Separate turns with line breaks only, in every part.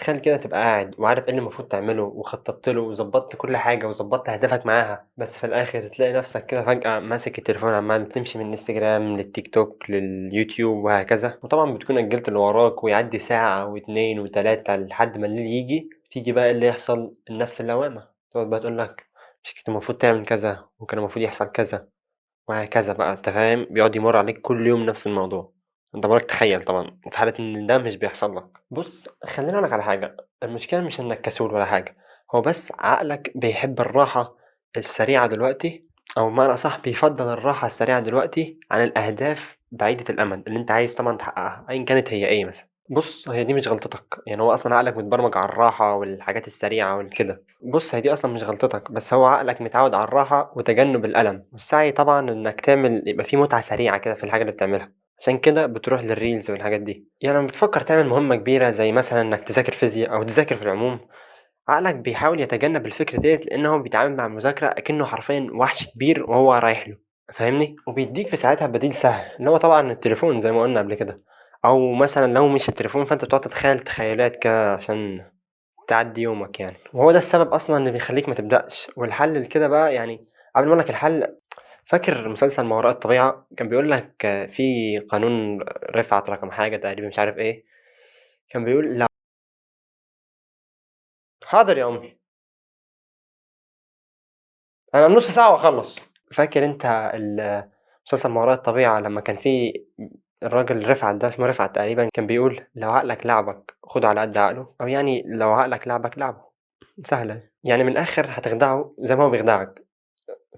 تخيل كده تبقى قاعد وعارف إيه اللي المفروض تعمله وخططت له وضبطت كل حاجة وضبطت أهدافك معاها، بس في الآخر تلاقي نفسك كده فجأة ماسك التليفون عمال تمشي من الانستجرام للتيك توك لليوتيوب وهكذا، وطبعا بتكون أجلت اللي وراك ويعدي ساعة واتنين وتلاتة لحد ما الليل يجي، تيجي بقى اللي يحصل النفس اللوامة تقعد بقى تقولك مش كنت المفروض تعمل كذا وكان المفروض يحصل كذا وهكذا بقى أنت فاهم، بيقعد يمر عليك كل يوم نفس الموضوع. أنت بالك تخيل طبعا في حالة إن ده مش بيحصل لك. بص خليني أقولك على حاجة، المشكلة مش إنك كسول ولا حاجة، هو بس عقلك بيحب الراحة السريعة دلوقتي، أو بمعنى أصح بيفضل الراحة السريعة دلوقتي عن الأهداف بعيدة الأمد اللي أنت عايز طبعا تحققها أيا كانت هي إيه مثلا. بص هي دي مش غلطتك، يعني هو أصلا عقلك متبرمج على الراحة والحاجات السريعة والكده. بص هي دي أصلا مش غلطتك، بس هو عقلك متعود على الراحة وتجنب الألم والسعي، طبعا إنك تعمل يبقى في متعة سريعة كده في الحاجة اللي بتعملها، عشان كده بتروح للريلز والحاجات دي. يعني لما بتفكر تعمل مهمة كبيرة زي مثلا إنك تذاكر فيزياء أو تذاكر في العموم، عقلك بيحاول يتجنب الفكرة ديّة لإن هو بيتعامل مع المذاكرة أكنه حرفيًا وحش كبير وهو رايح له، فاهمني؟ وبيدّيك في ساعتها بديل سهل اللي هو طبعًا التليفون زي ما قُلنا قبل كده، أو مثلًا لو مش التليفون فأنت بتقعد تتخيل تخيلات كده عشان تعدّي يومك يعني، وهو ده السبب أصلًا اللي بيخلّيك ما تبدأش. والحل لكده بقى يعني قبل ما أقول لك الحل، فاكر مسلسل ما وراء الطبيعة؟ كان بيقول لك في قانون رفعت رقم حاجة تقريبًا مش عارف إيه، كان بيقول لو حاضر يا أمي. أنا نُص ساعة وأخلّص. فاكر أنت مسلسل ما وراء الطبيعة لمّا كان في الراجل رفعت ده اسمه رفعت تقريبًا، كان بيقول لو عقلك لعبك خُده على قد عقله، أو يعني لو عقلك لعبك لعبه، سهلة، يعني من الآخر هتخدعه زي ما هو بيخدعك،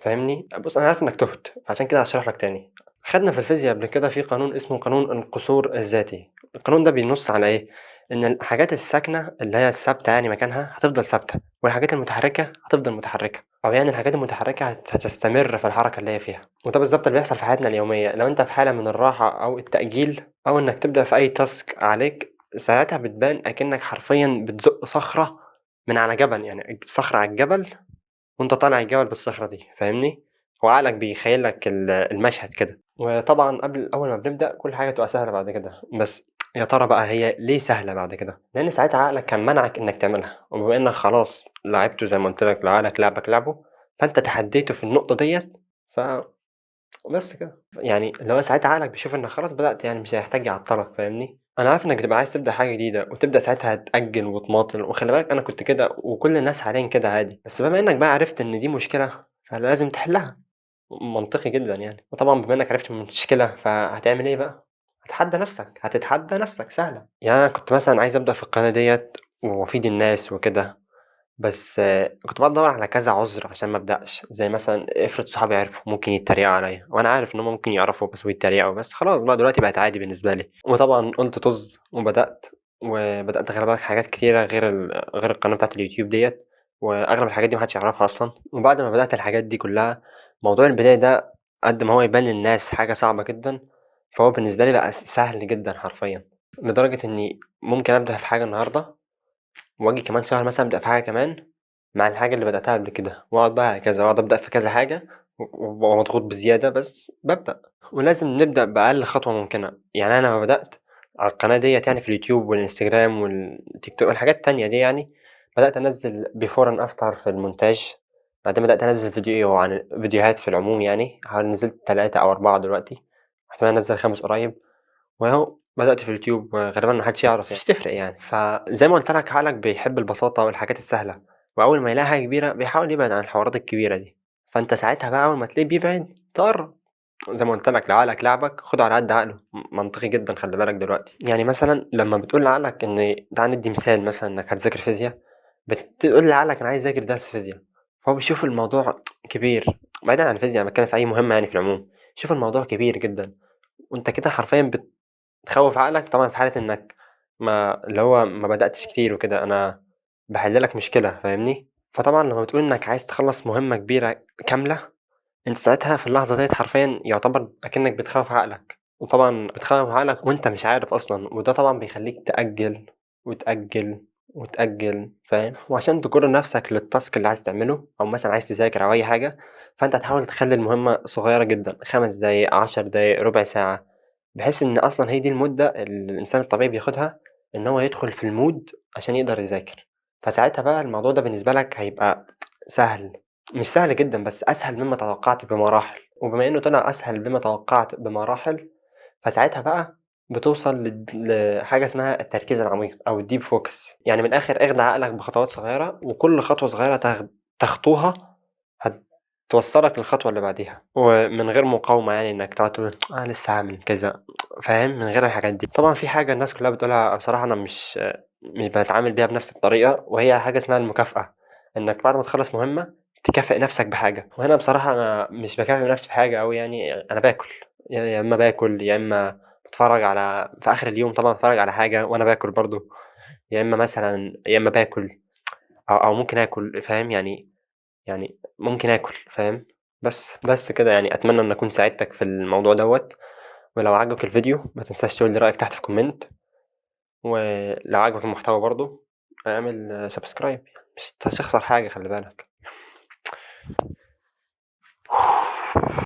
فاهمني؟ بُص أنا عارف إنك تُهت، فعشان كده هاشرح لك تاني. خدنا في الفيزيا قبل كده في قانون اسمه قانون القصور الذاتي، القانون ده بينُص على إيه؟ إن الحاجات الساكنة اللي هي الثابتة يعني مكانها هتفضل ثابتة، والحاجات المتحركة هتفضل متحركة، أو يعني الحاجات المتحركة هتستمر في الحركة اللي هي فيها، وده بالضبط اللي بيحصل في حياتنا اليومية. لو أنت في حالة من الراحة أو التأجيل أو إنك تبدأ في أي task عليك، ساعتها بتبان أكنك حرفيًا بتزُق صخرة من على جبل، يعني صخرة على الجبل وأنت طالع الجبل بالصخرة دي، فاهمني؟ وعقلك بيخيّل لك المشهد كده. وطبعًا أول ما بنبدأ كل حاجة بتبقى سهلة بعد كده، بس يا ترى بقى هي ليه سهلة بعد كده؟ لإن ساعتها عقلك كان منعك إنك تعملها، وبما إنك خلاص لعبته زي ما قُلت لك لو عقلك لعبك لعبه، فأنت تحديته في النقطة ديّة، بس كده. يعني اللي هو ساعتها عقلك بيشوف إنك خلاص بدأت يعني مش هيحتاج يعطّلك، فاهمني؟ أنا عارف إنك بتبقى عايز تبدأ حاجة جديدة وتبدأ ساعتها تأجّل وتماطل، وخلّي بالك أنا كنت كده وكل الناس حاليًا كده عادي، بس بما إنك بقى عرفت إن دي مشكلة فلازم تحلّها، منطقي جدًا يعني. وطبعًا بما إنك عرفت المشكلة فهتعمل إيه بقى؟ هتتحدى نفسك، هتتحدى نفسك سهلة. يعني أنا كنت مثلًا عايز أبدأ في القناة ديّة وأفيد الناس وكده، بس كنت باقعد أدوّر على كذا عُذر عشان ما أبدأش، زي مثلًا افرض صحابي عرفوا ممكن يتريقوا عليَّ، وأنا عارف إن هُم ممكن يعرفوا بس ويتريقوا، بس خلاص بقى دلوقتي بقت عادي بالنسبة لي. وطبعًا قُلت طُز وبدأت، وبدأت خلي بالك حاجات كتيرة غير القناة بتاعة اليوتيوب ديّة، وأغلب الحاجات دي ما حدش يعرفها أصلًا. وبعد ما بدأت الحاجات دي كلّها، موضوع البداية ده قد ما هو يبان للناس حاجة صعبة جدًا، فهو بالنسبة لي بقى سهل جدًا حرفيًا، لدرجة إني ممكن أبدأ في حاجة النهارده وآجي كمان شهر مثلًا أبدأ في حاجة كمان مع الحاجة اللي بدأتها قبل كده، وأقعد بقى هكذا، وأقعد أبدأ في كذا حاجة وأبقى مضغوط بزيادة بس بابدأ. ولازم نبدأ بأقل خطوة ممكنة، يعني أنا لمّا بدأت على القناة ديّة يعني في اليوتيوب والإنستجرام والتيك توك والحاجات التانية دي يعني، بدأت أنزّل before and after في المونتاج، بعدين بدأت أنزّل فيديوهات في العموم يعني، حوالي نزّلت 3 أو 4 دلوقتي، واحتمال أنزّل 5 قريب. وأهو بدأت في اليوتيوب غالبًا ما حدش يعرف مش تفرق يعني، فزي ما قُلت لك عقلك بيحب البساطة والحاجات السهلة، وأول ما يلاقي حاجة كبيرة بيحاول يبعد عن الحوارات الكبيرة دي، فأنت ساعتها بقى أول ما تلاقيه بيبعد تقرّب، زي ما قُلت لك لو عقلك لعبك خُده على قد عقله، منطقي جدًا خلّي بالك دلوقتي. يعني مثلًا لمّا بتقول لعقلك إن تعالَ ندّي مثال مثلًا إنك هتذاكر فيزيا، بتقول لعقلك أنا عايز أذاكر درس فيزيا، فهو بيشوف الموضوع كبير، بعيدًا عن الفيزيا أنا باتكلم في أي مهمة يعني في العموم، يشوف الموضوع كبير جدًا، وأنت كده حرفيًا تخوّف عقلك طبعًا في حالة إنك اللي هو ما بدأتش كتير وكده، أنا باحل لك مشكلة فاهمني؟ فطبعًا لمّا بتقول إنك عايز تخلّص مهمة كبيرة كاملة، أنت ساعتها في اللحظة ديّة حرفيًا يعتبر أكنك بتخوّف عقلك، وطبعًا بتخوّف عقلك وأنت مش عارف أصلًا، وده طبعًا بيخلّيك تأجّل، وتأجّل، وتأجّل فاهم؟ وعشان تجر نفسك للtask اللي عايز تعمله، أو مثلًا عايز تذاكر أو أي حاجة، فأنت تحاول تخلّي المهمة صغيرة جدًا، 5 دقايق، 10 دقايق، ربع ساعة. بحيث إن أصلًا هي دي المدة اللي الإنسان الطبيعي بياخدها إن هو يدخل في الmood عشان يقدر يذاكر، فساعتها بقى الموضوع ده بالنسبة لك هيبقى سهل، مش سهل جدًا بس أسهل مما توقعت بمراحل، وبما إنه طلع أسهل مما توقعت بمراحل، فساعتها بقى بتوصل لحاجة اسمها التركيز العميق أو الdeep focus، يعني من الآخر اخدع عقلك بخطوات صغيرة، وكل خطوة صغيرة تخطوها هتوصّلك للخطوة اللي بعديها، ومن غير مقاومة يعني إنك تقعد تقول لسه هاعمل كذا، فاهم؟ من غير الحاجات دي. طبعًا في حاجة الناس كلّها بتقولها بصراحة أنا مش باتعامل بيها بنفس الطريقة، وهي حاجة اسمها المكافأة، إنك بعد ما تخلّص مهمة تكافئ نفسك بحاجة، وهنا بصراحة أنا مش باكافئ نفسي بحاجة أوي يعني، أنا باكل، يا إما باكل، يا إما باتفرّج على في آخر اليوم طبعًا باتفرّج على حاجة وأنا باكل برضه، يا إما باكل أو ممكن آكل، فاهم؟ يعني ممكن آكل، فاهم؟ بس كده يعني، أتمنى إن أكون ساعدتك في الموضوع دوّة، ولو عجبك الفيديو ما تنساش تقول لي رأيك تحت في comment، ولو عجبك المحتوى برضه اعمل subscribe يعني مش هتخسر حاجة، خلّي بالك.